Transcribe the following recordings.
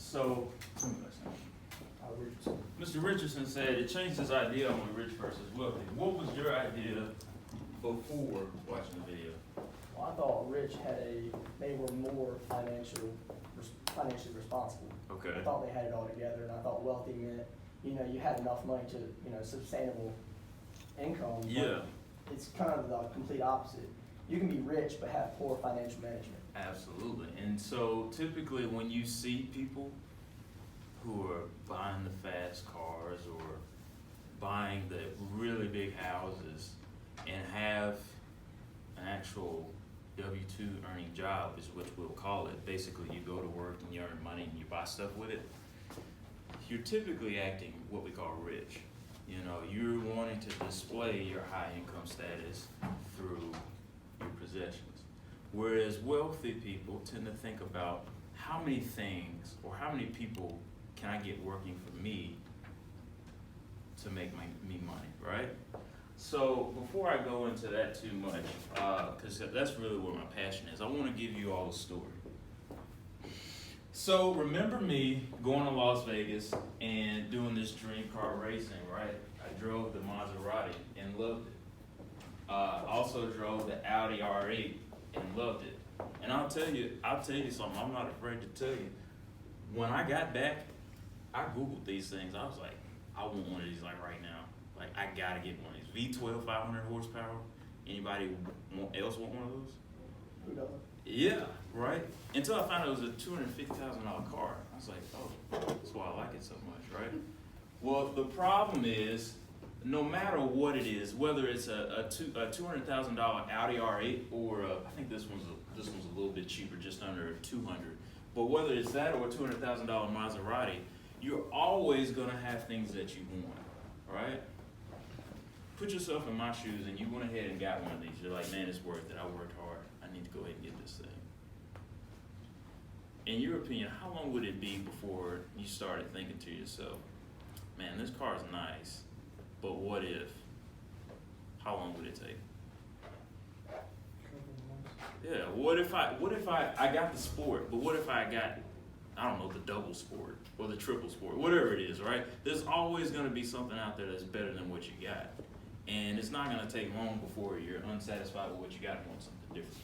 So, Mr. Richardson said it changed his idea on the rich versus wealthy. What was your idea before watching the video? Well, I thought rich they were more financially responsible. Okay. I thought they had it all together, and I thought wealthy meant, you had enough money to, sustainable income. but Yeah. It's kind of the complete opposite. You can be rich but have poor financial management. Absolutely. And so typically when you see people who are buying the fast cars or buying the really big houses and have an actual W-2 earning job is what we'll call it. Basically you go to work and you earn money and you buy stuff with it. You're typically acting what we call rich. You're wanting to display your high income status through your possessions. Whereas wealthy people tend to think about how many things or how many people can I get working for me to make me money, right? So before I go into that too much, because that's really where my passion is, I want to give you all a story. So remember me going to Las Vegas and doing this dream car racing, right? I drove the Maserati and loved it. Also drove the Audi R8 and loved it. And I'll tell you something, I'm not afraid to tell you. When I got back, I Googled these things. I was like, I want one of these like right now. Like, I gotta get one of these. V12, 500 horsepower. Anybody else want one of those? Who doesn't? Yeah, right? Until I found out it was a $250,000 car. I was like, oh, that's why I like it so much, right? Well, the problem is, no matter what it is, whether it's a $200,000 Audi R8 or I think this one's a little bit cheaper, just under 200. But whether it's that or a $200,000 Maserati, you're always gonna have things that you want, right? Put yourself in my shoes and you went ahead and got one of these. You're like, man, it's worth it. I worked hard. I need to go ahead and get this thing. In your opinion, how long would it be before you started thinking to yourself, man, this car is nice, but what if? How long would it take? Yeah, what if I got the sport, but what if I got, I don't know, the double sport or the triple sport, whatever it is, right? There's always gonna be something out there that's better than what you got. And it's not gonna take long before you're unsatisfied with what you got and want something different.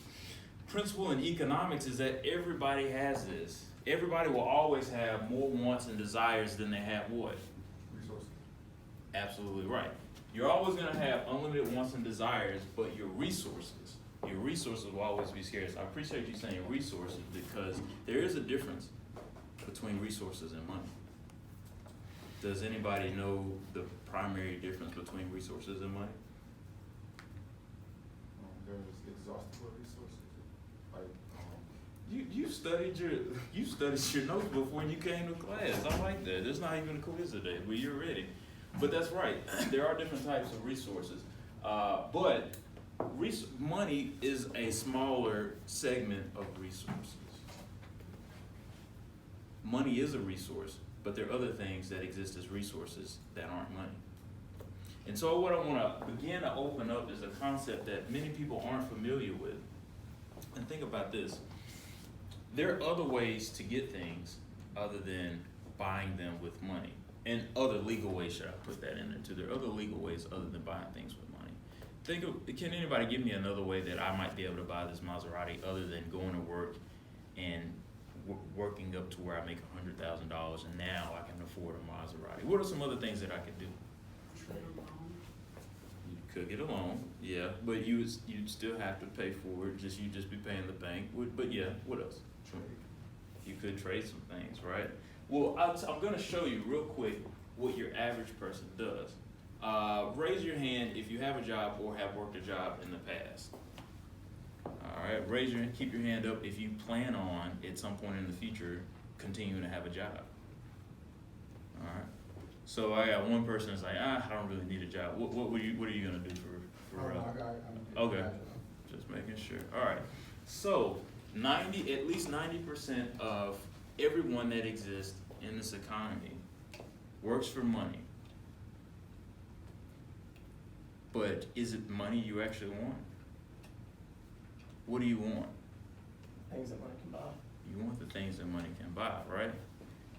Principle in economics is that everybody has this. Everybody will always have more wants and desires than they have what? Resources. Absolutely right. You're always gonna have unlimited wants and desires, but your resources will always be scarce. I appreciate you saying resources because there is a difference between resources and money. Does anybody know the primary difference between resources and money? There's exhaustible resources. Like, You studied your notes before you came to class. I like that. There's not even a quiz today, but you're ready. But that's right. There are different types of resources, but money is a smaller segment of resources. Money is a resource, but there are other things that exist as resources that aren't money. And so what I want to begin to open up is a concept that many people aren't familiar with. And think about this. There are other ways to get things other than buying them with money. And other legal ways, should I put that in there too? There are other legal ways other than buying things with money. Can anybody give me another way that I might be able to buy this Maserati other than going to work and working up to where I make $100,000 and now I can afford a Maserati? What are some other things that I could do? You could get a loan, yeah, but you'd still have to pay for it. You'd just be paying the bank. But yeah, what else? You could trade some things, right? Well, I'm going to show you real quick what your average person does. Raise your hand if you have a job or have worked a job in the past. All right, keep your hand up if you plan on at some point in the future continuing to have a job. All right. So I got one person that's like, I don't really need a job. What are you gonna do for okay, just making sure. All right. So at least 90% of everyone that exists in this economy works for money. But is it money you actually want? What do you want? Things that money can buy. You want the things that money can buy, right?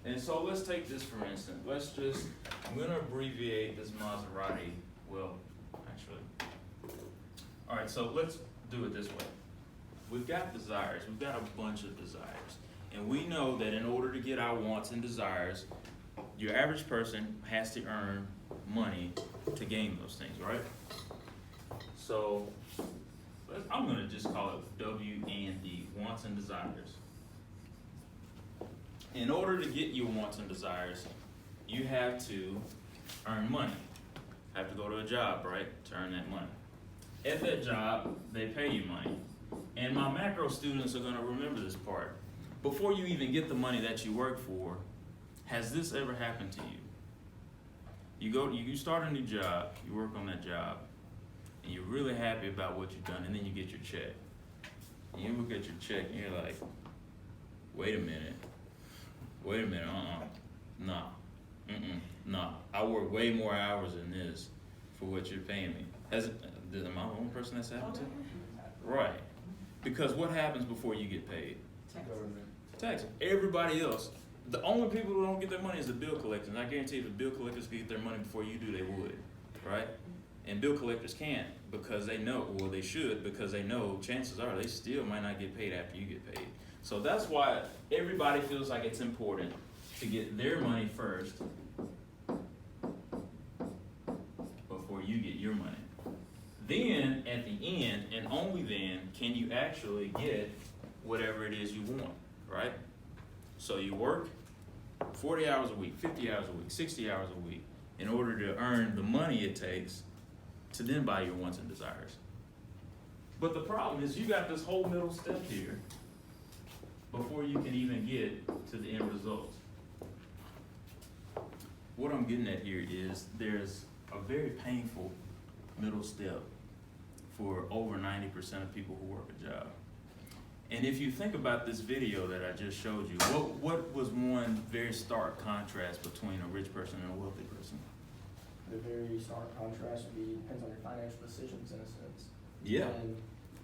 And so let's take this for instance. I'm gonna abbreviate this Maserati. Well, actually. All right, so let's do it this way. We've got desires, we've got a bunch of desires. And we know that in order to get our wants and desires, your average person has to earn money to gain those things, right? So I'm gonna just call it W and D, wants and desires. In order to get your wants and desires, you have to earn money. Have to go to a job, right, to earn that money. At that job, they pay you money. And my macro students are gonna remember this part. Before you even get the money that you work for, has this ever happened to you? You start a new job, you work on that job, and you're really happy about what you've done, and then you get your check. And you look at your check and you're like, wait a minute, nah. I work way more hours than this for what you're paying me. Am I the only person that's happened to? Right. Because what happens before you get paid? Government. Tax. Everybody else, the only people who don't get their money is the bill collectors. And I guarantee if the bill collectors could get their money before you do, they would, right? And bill collectors can't because they know, or they should, because they know chances are they still might not get paid after you get paid. So that's why everybody feels like it's important to get their money first before you get your money. Then, at the end, and only then, can you actually get whatever it is you want, right? So you work 40 hours a week, 50 hours a week, 60 hours a week in order to earn the money it takes to then buy your wants and desires. But the problem is you got this whole middle step here before you can even get to the end result. What I'm getting at here is there's a very painful middle step for over 90% of people who work a job. And if you think about this video that I just showed you, what was one very stark contrast between a rich person and a wealthy person? The very stark contrast would be, depends on your financial decisions in a sense. Yeah. And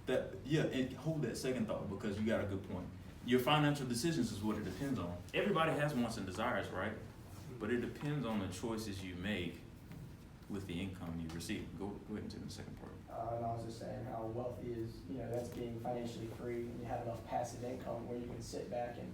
And hold that second thought because you got a good point. Your financial decisions is what it depends on. Everybody has wants and desires, right? But it depends on the choices you make with the income you receive. Go ahead and take the second part. and I was just saying how wealthy is, that's being financially free and you have enough passive income where you can sit back and,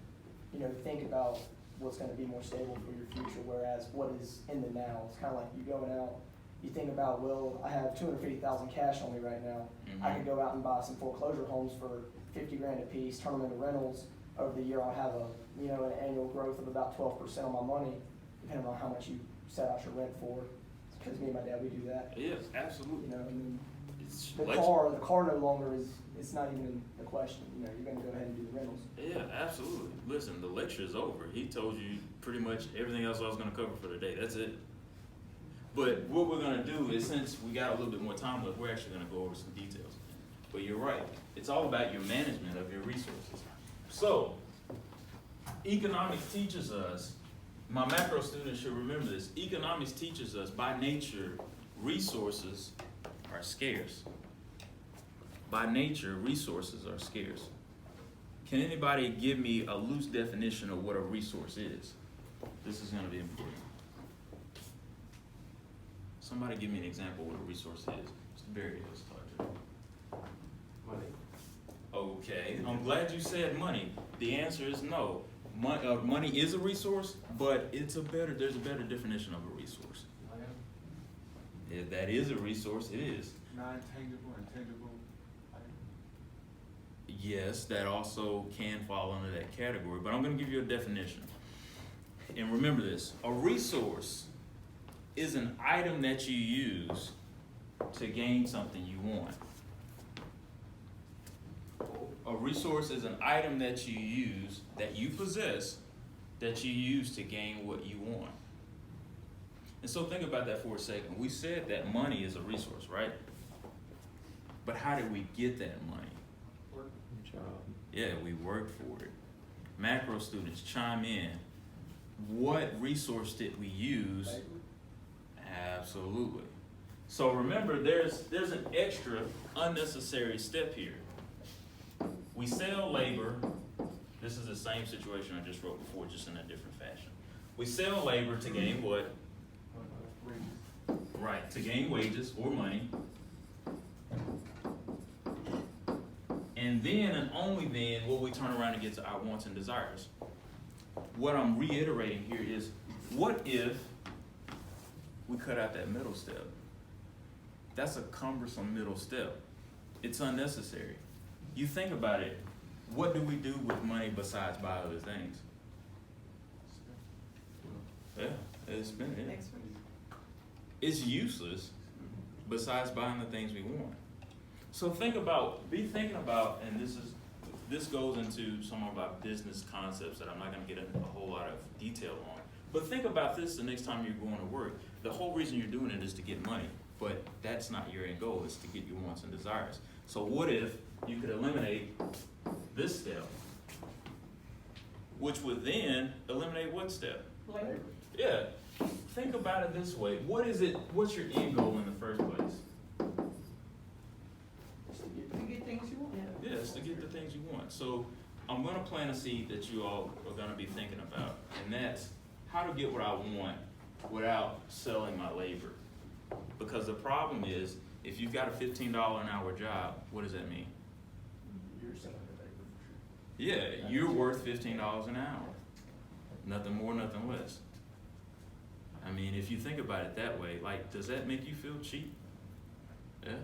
think about what's gonna be more stable for your future, whereas what is in the now, it's kinda like you going out, you think about, well, I have 250,000 cash on me right now. I could go out and buy some foreclosure homes for 50 grand a piece, turn them into rentals. Over the year, I'll have an annual growth of about 12% on my money, depending on how much you set out your rent for. Because me and my dad, we do that. Yes, absolutely. And It's the car no longer it's not even the question. You're going to go ahead and do the rentals. Yeah, absolutely. Listen, the lecture's over. He told you pretty much everything else I was going to cover for today. That's it. But what we're going to do is, since we got a little bit more time left, we're actually going to go over some details. But you're right. It's all about your management of your resources. So, economics teaches us, my macro students should remember this, economics teaches us by nature, resources are scarce. By nature, resources are scarce. Can anybody give me a loose definition of what a resource is? This is going to be important. Somebody give me an example of what a resource is. Mr. Barry, let's talk to you. Money. Okay, I'm glad you said money. The answer is no. Money is a resource, but there's a better definition of a resource. Land. If that is a resource, it is. Non-tangible, intangible. Yes, that also can fall under that category, but I'm going to give you a definition. And remember this, a resource is an item that you use to gain something you want. A resource is an item that you use, that you possess, that you use to gain what you want. And so think about that for a second. We said that money is a resource, right? But how did we get that money? Work. Job. Yeah, we worked for it. Macro students, chime in. What resource did we use? Absolutely. So remember, there's an extra unnecessary step here. We sell labor This is the same situation I just wrote before, just in a different fashion. We sell labor to gain what? Wages. Right, to gain wages or money. And then and only then will we turn around and get to our wants and desires. What I'm reiterating here is, what if we cut out that middle step? That's a cumbersome middle step. It's unnecessary. You think about it, what do we do with money besides buy other things? Yeah, it's been it. Next one. It's useless besides buying the things we want. So be thinking about, and this goes into some of our business concepts that I'm not gonna get into a whole lot of detail on. But think about this the next time you're going to work. The whole reason you're doing it is to get money, but that's not your end goal, it's to get your wants and desires. So what if you could eliminate this step, which would then eliminate what step? Labor. Yeah, think about it this way. What's your end goal in the first place? To get things you want. Yeah, it's to get the things you want. So I'm gonna plant a seed that you all are gonna be thinking about, and that's how to get what I want without selling my labor. Because the problem is, if you've got a $15 an hour job, what does that mean? You're selling the labor for Yeah, you're worth $15 an hour. Nothing more, nothing less. I mean, if you think about it that way, like, does that make you feel cheap? Yeah?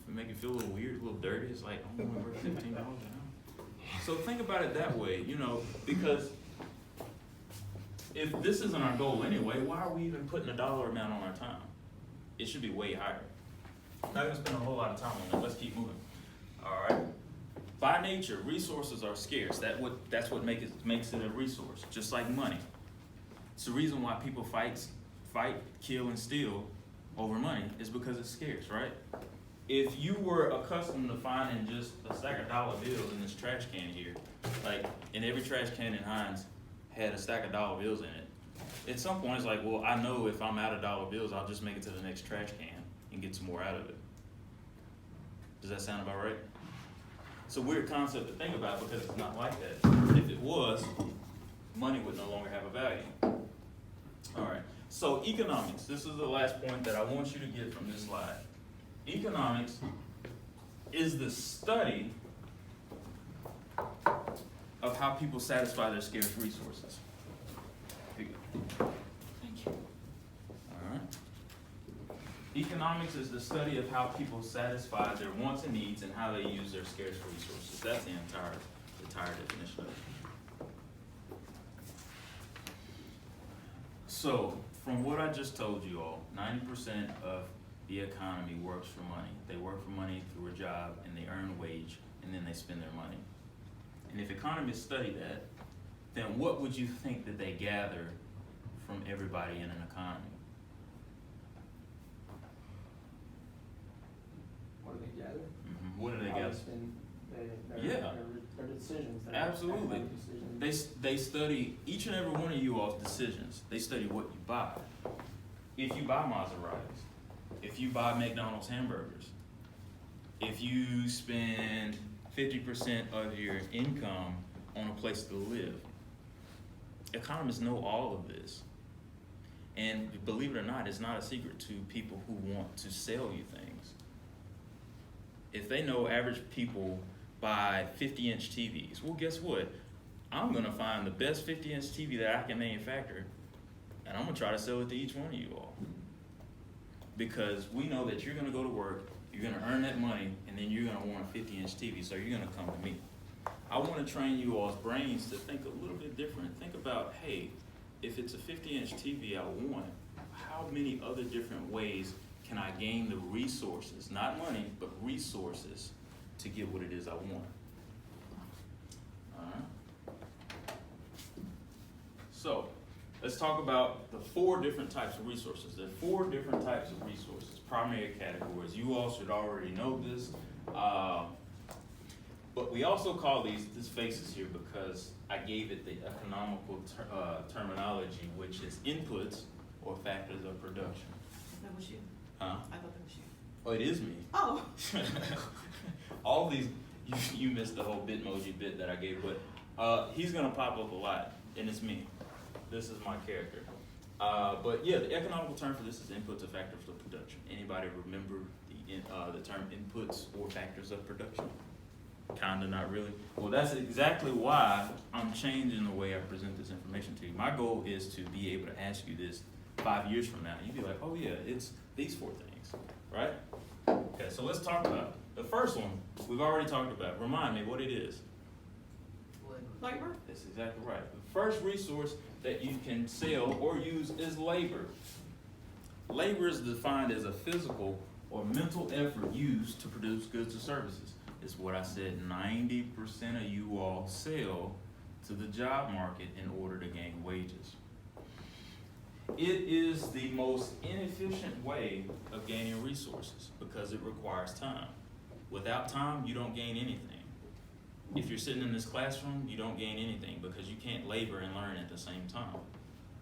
Make you feel a little weird, a little dirty? It's like, I'm only worth $15 an hour. So think about it that way, because if this isn't our goal anyway, why are we even putting a dollar amount on our time? It should be way higher. Not gonna spend a whole lot of time on that. Let's keep moving. All right. By nature, resources are scarce. That's what makes it a resource, just like money. It's the reason why people fight, kill, and steal over money is because it's scarce, right? If you were accustomed to finding just a stack of dollar bills in this trash can here, and every trash can in Heinz had a stack of dollar bills in it, at some point it's like, well, I know if I'm out of dollar bills, I'll just make it to the next trash can and get some more out of it. Does that sound about right? It's a weird concept to think about because it's not like that. If it was, money would no longer have a value. All right, so economics. This is the last point that I want you to get from this slide. Economics is the study of how people satisfy their scarce resources. Here you go. Thank you. All right. Economics is the study of how people satisfy their wants and needs and how they use their scarce resources. That's the entire definition of it. So, from what I just told you all, 90% of the economy works for money. They work for money through a job and they earn a wage and then they spend their money. And if economists study that, then what would you think that they gather from everybody in an economy? What do they gather? Mm-hmm. What do they How gather? spend Yeah. their decisions. Absolutely. Decisions. They study each and every one of you all's decisions. They study what you buy. If you buy Maseratis, if you buy McDonald's hamburgers, if you spend 50% of your income on a place to live, economists know all of this. And believe it or not, it's not a secret to people who want to sell you things. If they know average people buy 50-inch TVs, well, guess what? I'm gonna find the best 50-inch TV that I can manufacture, and I'm gonna try to sell it to each one of you all. Because we know that you're gonna go to work, you're gonna earn that money, and then you're gonna want a 50-inch TV, so you're gonna come to me. I wanna train you all's brains to think a little bit different. Think about, hey, if it's a 50-inch TV I want, how many other different ways can I gain the resources, not money, but resources to get what it is I want? All right. So, let's talk about the 4 different types of resources. There are 4 different types of resources, primary categories. You all should already know this. But we also call these faces here because I gave it the economical terminology, which is inputs or factors of production. That was you. Huh? I thought that was you. Oh, it is me. Oh. All these, you missed the whole Bitmoji bit that I gave, but He's gonna pop up a lot, and it's me. This is my character. But yeah, the economical term for this is inputs or factors of production. Anybody remember the term inputs or factors of production? Kinda, not really. Well, that's exactly why I'm changing the way I present this information to you. My goal is to be able to ask you this 5 years from now. You'd be like, oh yeah, it's these 4 things, right? Okay, so let's talk about it. The first one, we've already talked about. Remind me what it is. Labor? That's exactly right. The first resource that you can sell or use is labor. Labor is defined as a physical or mental effort used to produce goods or services. It's what I said, 90% of you all sell to the job market in order to gain wages. It is the most inefficient way of gaining resources because it requires time. Without time, you don't gain anything. If you're sitting in this classroom, you don't gain anything because you can't labor and learn at the same time.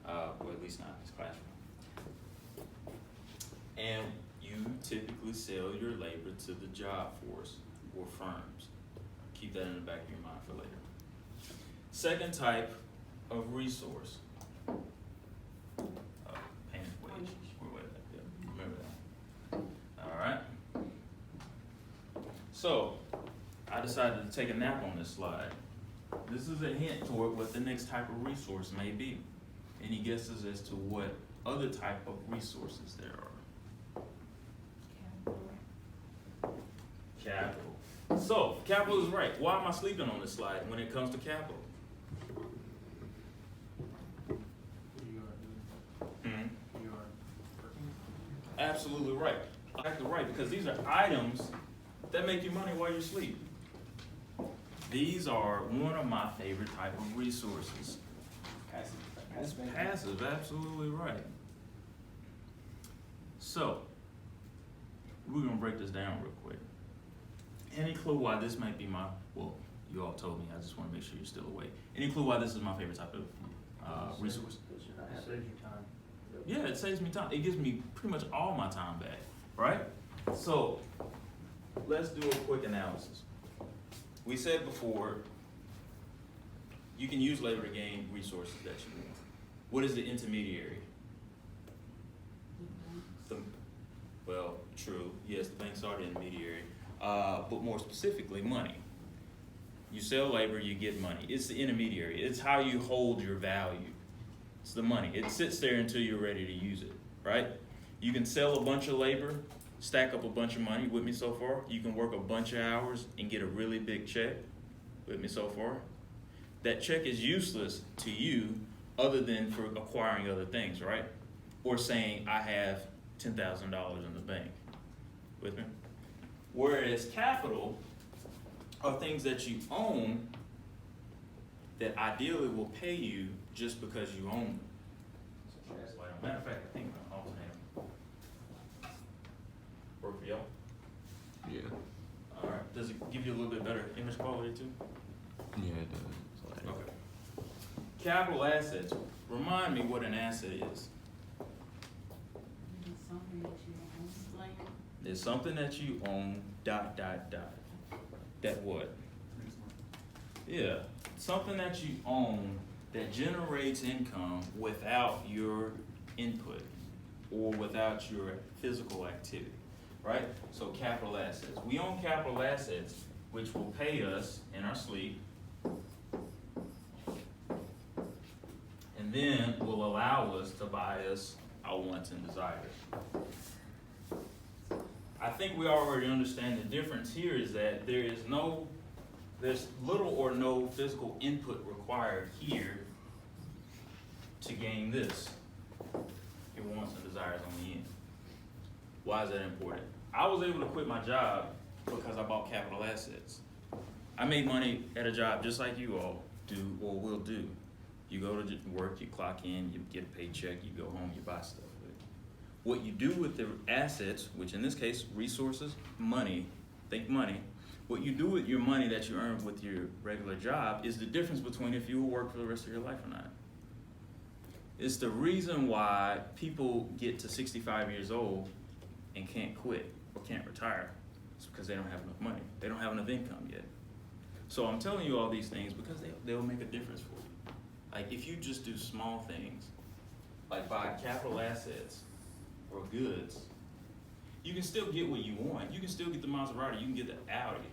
Or at least not in this classroom. And you typically sell your labor to the job force or firms. Keep that in the back of your mind for later. Second type of resource. Payment wage. We're way back there. Remember that. All right. So, I decided to take a nap on this slide. This is a hint toward what the next type of resource may be. Any guesses as to what other type of resources there are? Capital. So, capital is right. Why am I sleeping on this slide when it comes to capital? Absolutely right. Exactly right, because these are items that make you money while you're asleep. These are one of my favorite type of resources. Passive, absolutely right. So, we're gonna break this down real quick. Any clue why this might be my, well, you all told me, I just wanna make sure you're still awake. Any clue why this is my favorite type of resource? It saves you time. Yeah, it saves me time. It gives me pretty much all my time back, right? So, let's do a quick analysis. We said before, you can use labor to gain resources that you want. What is the intermediary? Well, true, yes, the banks are the intermediary, but more specifically, money. You sell labor, you get money. It's the intermediary. It's how you hold your value. It's the money. It sits there until you're ready to use it, right? You can sell a bunch of labor, stack up a bunch of money. With me so far? You can work a bunch of hours and get a really big check. With me so far? That check is useless to you other than for acquiring other things, right? Or saying, I have $10,000 in the bank. With me? Whereas capital are things that you own that ideally will pay you just because you own them. Matter of fact, I think I'm alternating. Work for y'all? Yeah. All right. Does it give you a little bit better image quality too? Yeah, it does. Okay. Capital assets. Remind me what an asset is. It's something that you own, land. It's something that you own, ... That what? Yeah. Something that you own that generates income without your input or without your physical activity, right? So capital assets. We own capital assets which will pay us in our sleep and then will allow us to buy us our wants and desires. I think we already understand the difference here is that there's little or no physical input required here to gain this, your wants and desires on the end. Why is that important? I was able to quit my job because I bought capital assets. I made money at a job just like you all do or will do. You go to work, you clock in, you get a paycheck, you go home, you buy stuff. What you do with the assets, which in this case, resources, money, think money, what you do with your money that you earn with your regular job is the difference between if you will work for the rest of your life or not. It's the reason why people get to 65 years old and can't quit or can't retire. It's because they don't have enough money. They don't have enough income yet. So I'm telling you all these things because they'll make a difference for you. Like if you just do small things, like buy capital assets or goods, you can still get what you want. You can still get the Maserati, you can get the Audi.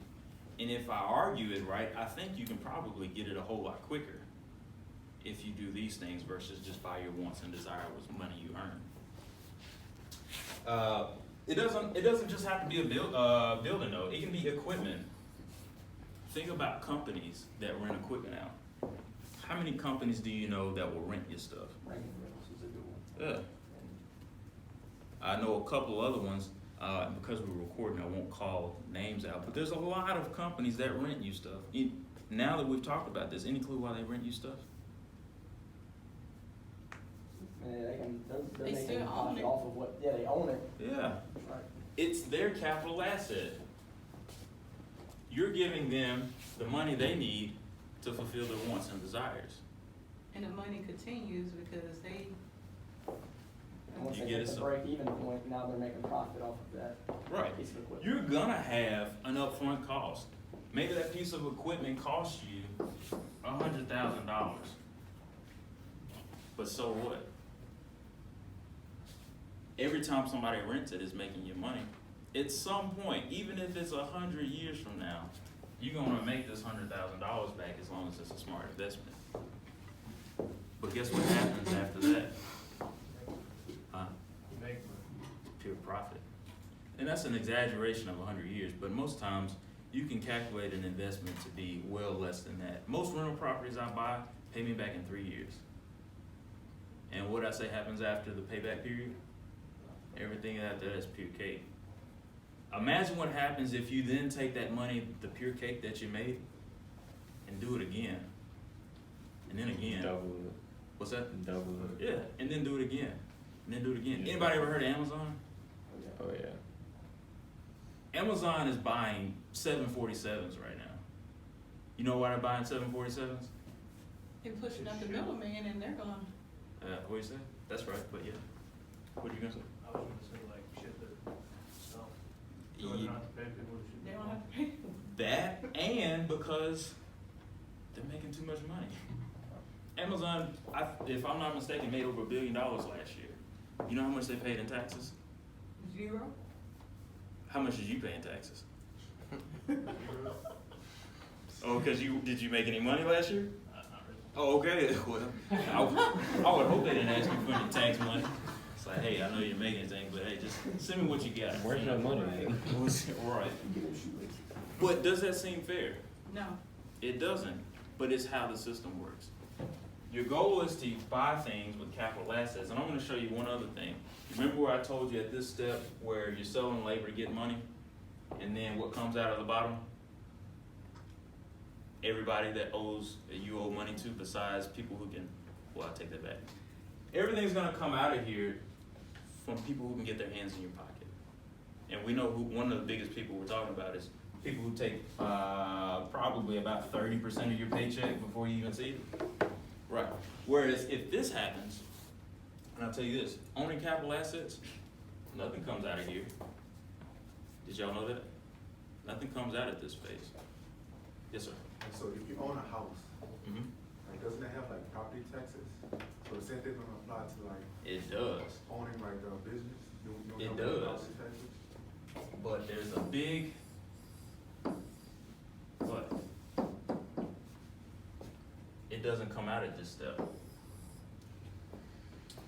And if I argue it right, I think you can probably get it a whole lot quicker if you do these things versus just buy your wants and desires with money you earn. It doesn't just have to be a building though. It can be equipment. Think about companies that rent equipment out. How many companies do you know that will rent your stuff? Ranking rentals is a good one. Yeah. I know a couple other ones. Because we're recording, I won't call names out, but there's a lot of companies that rent you stuff. Now that we've talked about this, any clue why they rent you stuff? And they're They making still own profit it. off of what, yeah, they own it. Yeah. Right. It's their capital asset. You're giving them the money they need to fulfill their wants and desires. And the money continues because they, And once You they get get it, the so- break-even point, now they're making profit off of that Right. piece of equipment. You're gonna have an upfront cost. Maybe that piece of equipment costs you $100,000. But so what? Every time somebody rents it is making you money. At some point, even if it's 100 years from now, you're gonna make this $100,000 back as long as it's a smart investment. But guess what happens after that? You make money. Pure profit. And that's an exaggeration of 100 years, but most times you can calculate an investment to be well less than that. Most rental properties I buy pay me back in 3 years. And what I say happens after the payback period? Everything after that is pure cake. Imagine what happens if you then take that money, the pure cake that you made, and do it again. And then again. Double it. What's that? Double it. Yeah, and then do it again. And then do it again. Yeah. Anybody ever heard of Amazon? Oh yeah. Amazon is buying 747s right now. You know why they're buying 747s? they're pushing up the middleman and they're going, What you say? That's right, but yeah. What are you gonna say? I was gonna say like ship it stuff. So Ye- not to pay people to ship they it. don't have to pay. That and because they're making too much money. Amazon, if I'm not mistaken, made over $1 billion last year. You know how much they paid in taxes? 0. How much did you pay in taxes? Oh, because did you make any money last year? Not really. Oh, okay. Well, I would hope they didn't ask you for any tax money. It's like, hey, I know you're making anything, but hey, just send me what you got. Where's your money, man? Right. You get a shoelace. But does that seem fair? No. It doesn't, but it's how the system works. Your goal is to buy things with capital assets, and I'm gonna show you one other thing. Remember where I told you at this step where you're selling labor to get money, and then what comes out of the bottom? Everybody that you owe money to besides people who can, well, I take that back. Everything's gonna come out of here from people who can get their hands in your pocket. And we know who one of the biggest people we're talking about is people who take probably about 30% of your paycheck before you even see it. Right. Whereas if this happens, and I'll tell you this, owning capital assets, nothing comes out of here. Did y'all know that? Nothing comes out of this phase. Yes, sir. And so if you own a house, Mm-hmm. like, doesn't it have like property taxes? So the same thing gonna apply to like It does. owning like a business? You don't It have does. property taxes? But there's a big, but it doesn't come out at this step.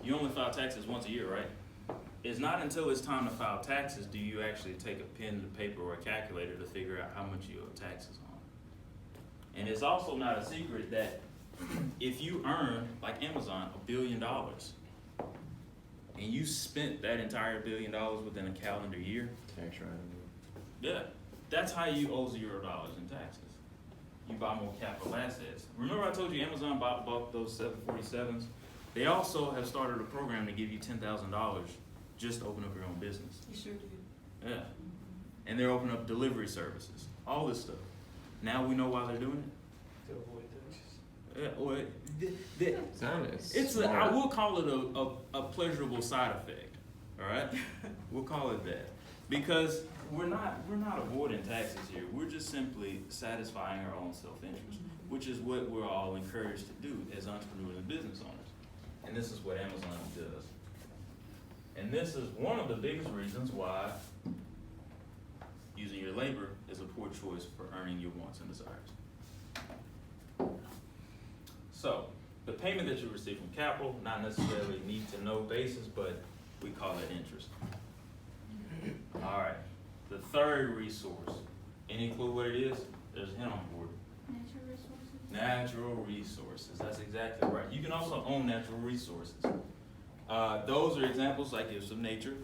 You only file taxes once a year, right? It's not until it's time to file taxes do you actually take a pen to paper or a calculator to figure out how much you owe taxes on. And it's also not a secret that if you earn, like Amazon, $1 billion, and you spent that entire $1 billion within a calendar year, Tax revenue. yeah, that's how you owe $0 in taxes. You buy more capital assets. Remember I told you Amazon bought those 747s? They also have started a program to give you $10,000 just to open up your own business. You sure do. Yeah. And they're opening up delivery services, all this stuff. Now we know why they're doing To avoid taxes. it. Yeah, well, It's honest. it's I will call it a pleasurable side effect. All right, we'll call it that Because we're not avoiding taxes here. We're just simply satisfying our own self-interest, which is what we're all encouraged to do as entrepreneurs and business owners. And this is what Amazon does. And this is one of the biggest reasons why using your labor is a poor choice for earning your wants and desires. So, the payment that you receive from capital, not necessarily need to know basis, but we call it interest. All right, the third resource. Any clue what it is? There's a hint on the board. Natural resources. Natural resources, that's exactly right. You can also own natural resources. Those are examples like gifts of nature.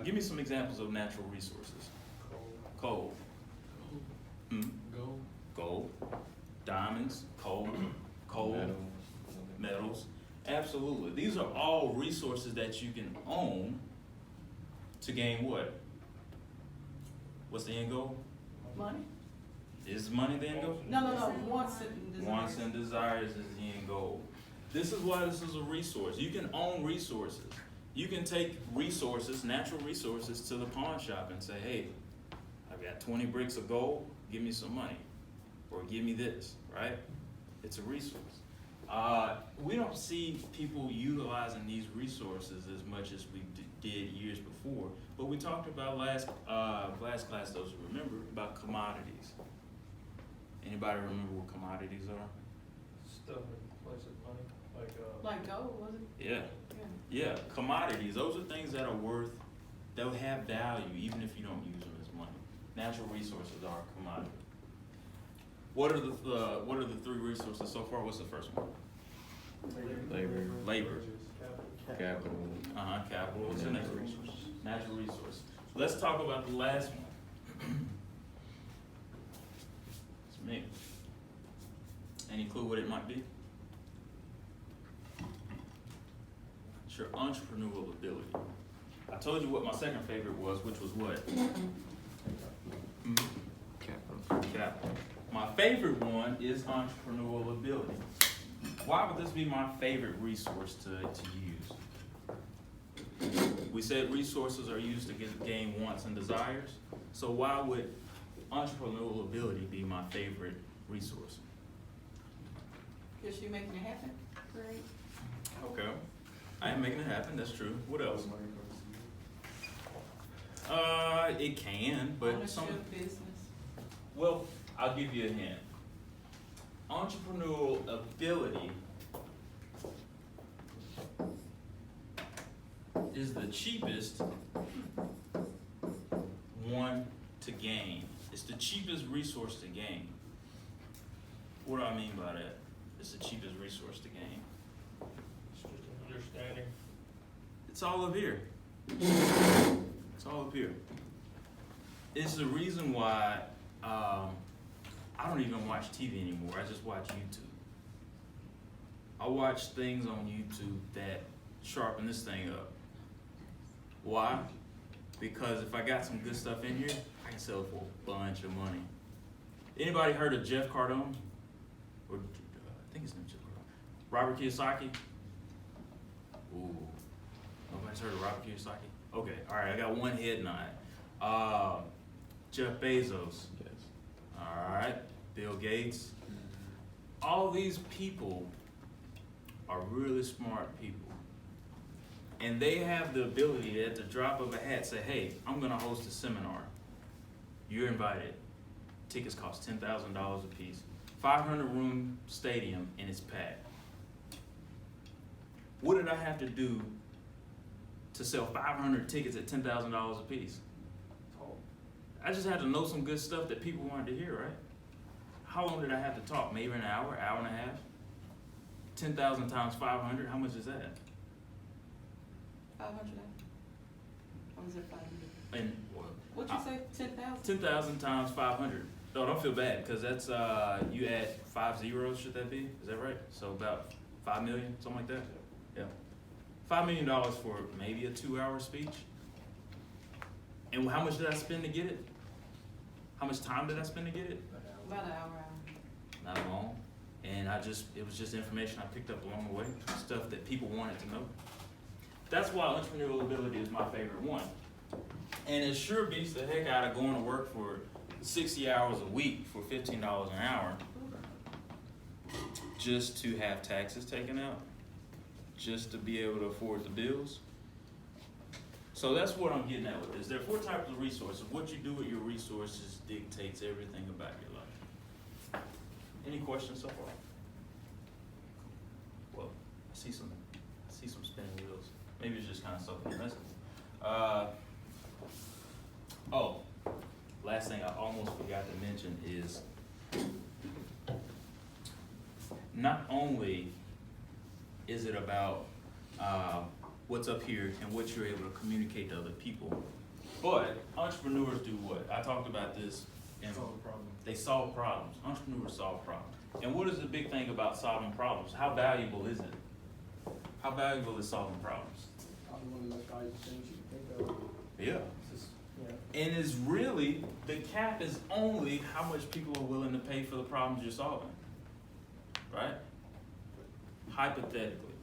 Give me some examples of natural resources. Coal. Gold. Gold, diamonds, coal, metals. Absolutely. These are all resources that you can own to gain what? What's the end goal? Money? Is money the end goal? No, wants and desires. Wants and desires is the end goal. This is why this is a resource. You can own resources. You can take resources, natural resources, to the pawn shop and say, hey, I've got 20 bricks of gold, give me some money. Or give me this, right? It's a resource. We don't see people utilizing these resources as much as we did years before, but we talked about last class, those who remember, about commodities. Anybody remember what commodities are? Stuff in place of money, Like gold, was it? Yeah. Yeah, commodities, those are things that are worth, they'll have value even if you don't use them as money. Natural resources are a commodity. What are the three resources so far? What's the first one? Labor. Capital. Capital. What's the next resource? Natural resource. Let's talk about the last one. It's me. Any clue what it might be? It's your entrepreneurial ability. I told you what my second favorite was, which was what? Capital. My favorite one is entrepreneurial ability. Why would this be my favorite resource to use? We said resources are used to gain wants and desires. So why would entrepreneurial ability be my favorite resource? Because you're making it happen, right? Okay. I am making it happen, that's true. What else? It can, but some. Ownership, business. Well, I'll give you a hint. Entrepreneurial ability is the cheapest one to gain. It's the cheapest resource to gain. What do I mean by that? It's the cheapest resource to gain. it's just an understanding. It's all up here. It's all up here. It's the reason why I don't even watch TV anymore. I just watch YouTube. I watch things on YouTube that sharpen this thing up. Why? Because if I got some good stuff in here, I can sell it for a bunch of money. Anybody heard of Jeff Cardone? Or I think his name's Jeff Cardone. Robert Kiyosaki? Ooh. Nobody's heard of Robert Kiyosaki? Okay, all right, I got one head nod. Jeff Bezos. Yes. All right, Bill Gates. All these people are really smart people. And they have the ability to, at the drop of a hat, say, hey, I'm gonna host a seminar. You're invited. Tickets cost $10,000 a piece. 500-room stadium and it's packed. What did I have to do to sell 500 tickets at $10,000 a piece? I just had to know some good stuff that people wanted to hear, right? How long did I have to talk? Maybe an hour and a half? 10,000 times 500, how much is that? 500. Or was it 500? And what? What'd you say, 10,000? 10,000 times 500. No, don't feel bad, because that's, you add 5 zeros, should that be? Is that right? So about 5 million, something like that? Yeah. $5 million for maybe a 2-hour speech. And how much did I spend to get it? How much time did I spend to get it? About an hour. Not long. And it was just information I picked up along the way, stuff that people wanted to know. That's why entrepreneurial ability is my favorite one. And it sure beats the heck out of going to work for 60 hours a week for $15 an hour just to have taxes taken out, just to be able to afford the bills. So that's what I'm getting at with this. There are 4 types of resources. What you do with your resources dictates everything about your life. Any questions so far? Well, I see some spinning wheels. Maybe it's just kind of something that's cool. Oh, last thing I almost forgot to mention is not only is it about what's up here and what you're able to communicate to other people, but entrepreneurs do what? I talked about this. And Solve a problem. they solve problems. Entrepreneurs solve problems. And what is the big thing about solving problems? How valuable is it? How valuable is solving problems? Probably one of the most valuable things you can think of. Yeah. It's just, you know, And it's really, the cap is only how much people are willing to pay for the problems you're solving. Right? Hypothetically.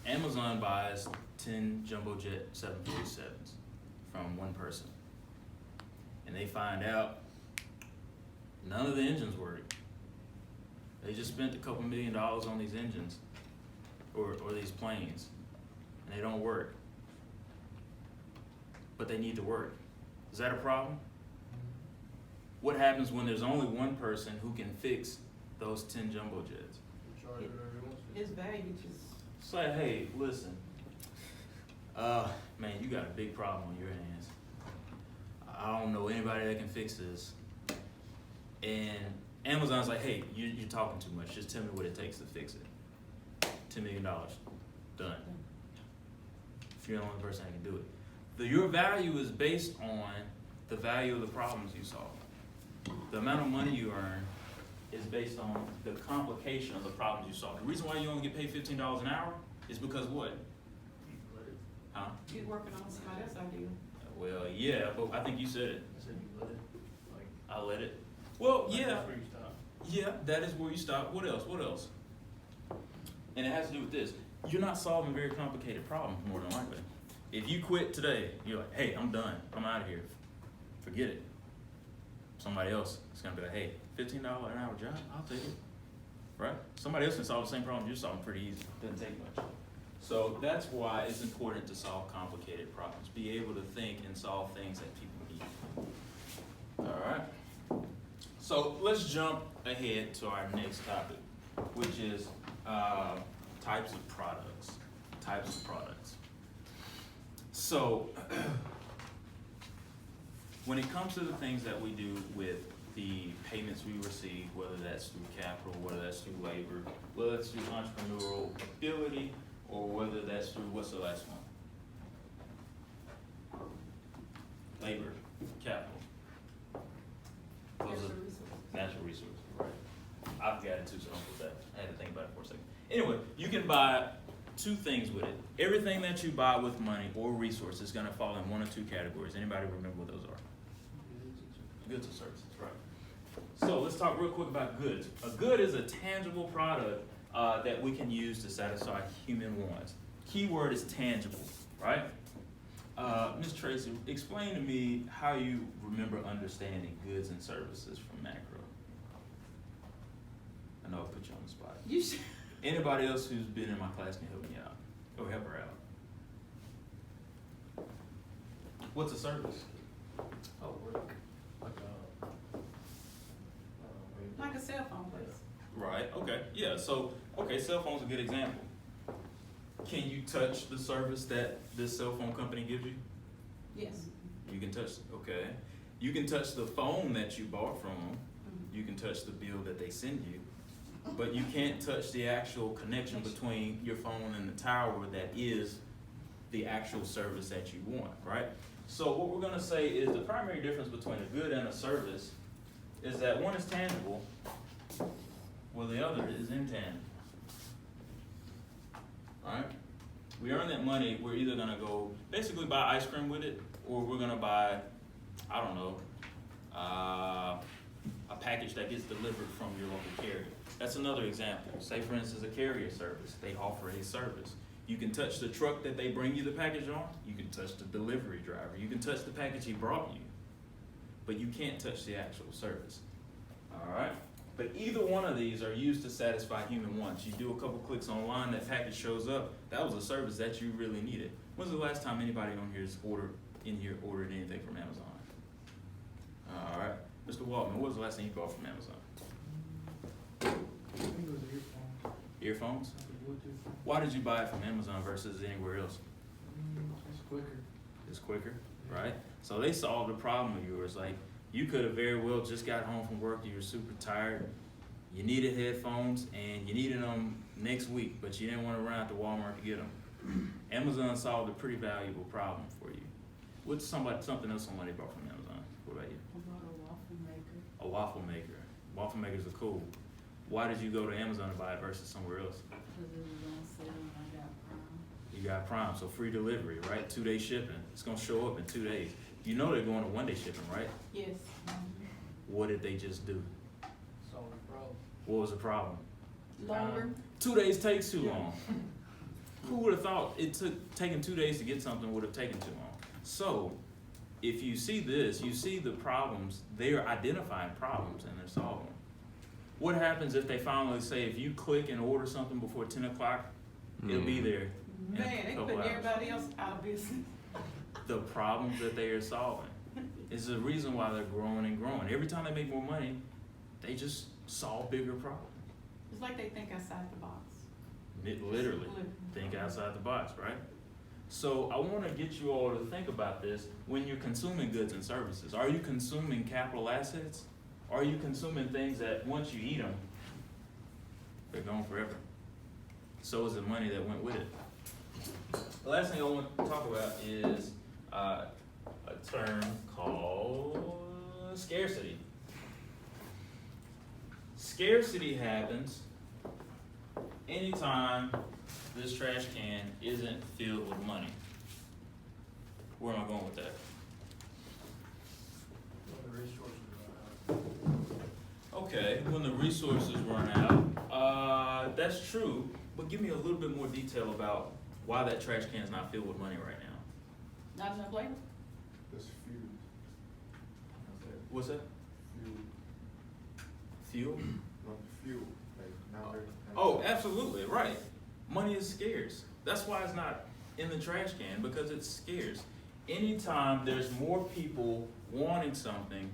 Amazon buys 10 jumbo jet 747s from one person. And they find out none of the engines work. They just spent a couple $1 million on these engines or these planes, and they don't work. But they need to work. Is that a problem? Mm-hmm. What happens when there's only one person who can fix those 10 jumbo jets? Charge whatever he wants to. His value just, Say, hey, listen, man, you got a big problem on your hands. I don't know anybody that can fix this. And Amazon's like, hey, you're talking too much. Just tell me what it takes to fix it. $10 million, done. If you're the only person that can do it. Your value is based on the value of the problems you solve. The amount of money you earn is based on the complication of the problems you solve. The reason why you only get paid $15 an hour is because what? Huh? he's working on somebody else's idea. Well, yeah, but I think you said it. I said you let it, like. I let it. Well, like, yeah, that's where you stop. yeah, that is where you stop. What else? What else? And it has to do with this. You're not solving very complicated problems, more than likely. If you quit today, you're like, hey, I'm done. I'm out of here. Forget it. Somebody else is gonna be like, hey, $15 an hour job, I'll take it. Right? Somebody else can solve the same problem you're solving pretty easy. Doesn't take much. So that's why it's important to solve complicated problems. Be able to think and solve things that people need. All right. So let's jump ahead to our next topic, which is types of products. Types of products. So when it comes to the things that we do with the payments we receive, whether that's through capital, whether that's through labor, whether that's through entrepreneurial ability, or whether that's through, what's the last one? Labor, capital. Those Natural are resources. natural resources, right. I forgot it too, so don't put that. I had to think about it for a second. Anyway, you can buy 2 things with it. Everything that you buy with money or resources is gonna fall in 1 or 2 categories. Anybody remember what those are? Goods or services, right. So let's talk real quick about goods. A good is a tangible product that we can use to satisfy human wants. Keyword is tangible, right? Ms. Tracy, explain to me how you remember understanding goods and services from macro. I know I put you on the spot. You should. Anybody else who's been in my class can help me out, or help her out. What's a service? Oh, work, like, Like a cell phone place. Right, okay, yeah, so, okay, cell phone's a good example. Can you touch the service that this cell phone company gives you? Yes. You can touch, okay. You can touch the phone that you bought from them. You can touch the bill that they send you. But you can't touch the actual connection between your phone and the tower that is the actual service that you want, right? So what we're gonna say is the primary difference between a good and a service is that one is tangible, while the other is intangible. Alright? We earn that money, we're either gonna go basically buy ice cream with it, or we're gonna buy, I don't know, a package that gets delivered from your local carrier. That's another example. Say for instance a carrier service, they offer a service. You can touch the truck that they bring you the package on. You can touch the delivery driver. You can touch the package he brought you. But you can't touch the actual service. All right? But either one of these are used to satisfy human wants. You do a couple clicks online, that package shows up. That was a service that you really needed. When's the last time anybody on here's ordered anything from Amazon? All right. Mr. Waltman, what was the last thing you bought from Amazon? I think it was earphone. Earphones? The Bluetooth phone. Why did you buy it from Amazon versus anywhere else? It's quicker. It's quicker, right? So they solved a problem of yours. Like, you could have very well just got home from work, you were super tired, you needed headphones, and you needed them next week, but you didn't want to run out to Walmart to get them. Amazon solved a pretty valuable problem for you. What's something else somebody bought from Amazon? What about you? I bought a waffle maker. A waffle maker. Waffle makers are cool. Why did you go to Amazon to buy it versus somewhere else? Because it was on sale and I got Prime. You got Prime, so free delivery, right? 2-day shipping. It's gonna show up in 2 days. You know they're going to 1-day shipping, right? Yes. What did they just do? Solved the problem. What was the problem? Longer. 2 days takes too long. Who would have thought taking 2 days to get something would have taken too long? So, if you see this, you see the problems, they're identifying problems and they're solving them. What happens if they finally say, if you click and order something before 10 o'clock, it'll be there in Man, a they couple putting hours? everybody else out of business. The problems that they are solving is the reason why they're growing and growing. Every time they make more money, they just solve bigger problems. It's like they think outside the box. Literally, think outside the box, right? So I want to get you all to think about this when you're consuming goods and services. Are you consuming capital assets? Are you consuming things that once you eat them, they're gone forever? So is the money that went with it. The last thing I want to talk about is a term called scarcity. Scarcity happens anytime this trash can isn't filled with money. Where am I going with that? When the resources run out. Okay, when the resources run out, that's true, but give me a little bit more detail about why that trash can is not filled with money right now. Not enough labor? There's few. What's that? Few. Fuel? Not few. Like not very. Oh, absolutely, right. Money is scarce. That's why it's not in the trash can, because it's scarce. Anytime there's more people wanting something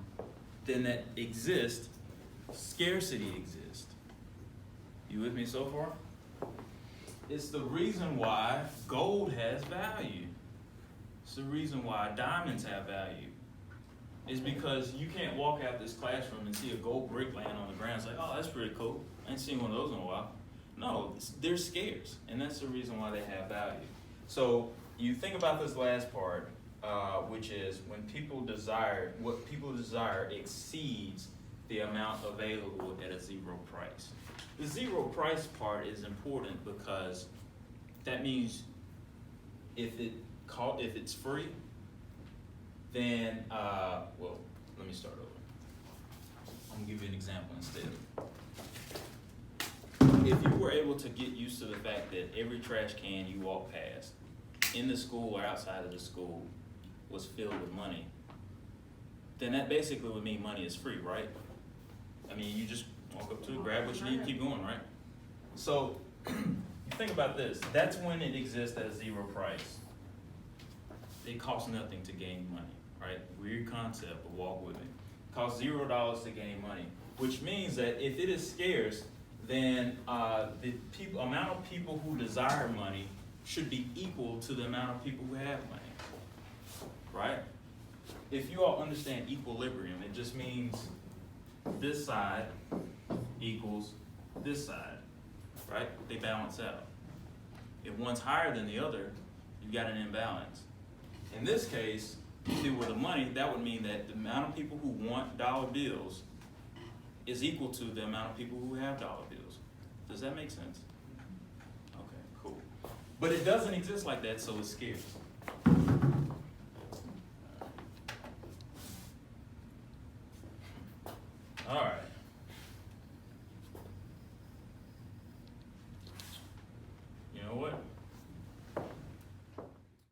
than that exists, scarcity exists. You with me so far? It's the reason why gold has value. It's the reason why diamonds have value. It's because you can't walk out this classroom and see a gold brick laying on the ground and say, oh, that's pretty cool. I ain't seen one of those in a while. No, they're scarce, and that's the reason why they have value. So you think about this last part, which is when what people desire exceeds the amount available at a zero price. The zero price part is important because that means if it's free, then, well, let me start over. I'm gonna give you an example instead. If you were able to get used to the fact that every trash can you walk past, in the school or outside of the school, was filled with money, then that basically would mean money is free, right? I mean, you just walk up to it, grab what you need, and keep going, right? So, think about this. That's when it exists at a zero price. It costs nothing to gain money, right? Weird concept, but walk with me. It costs $0 to gain money, which means that if it is scarce, then the amount of people who desire money should be equal to the amount of people who have money, right? If you all understand equilibrium, it just means this side equals this side, right? They balance out. If one's higher than the other, you've got an imbalance. In this case, if it were the money, that would mean that the amount of people who want dollar bills is equal to the amount of people who have dollar bills. Does that make sense? Okay, cool. But it doesn't exist like that, so it's scarce. All right.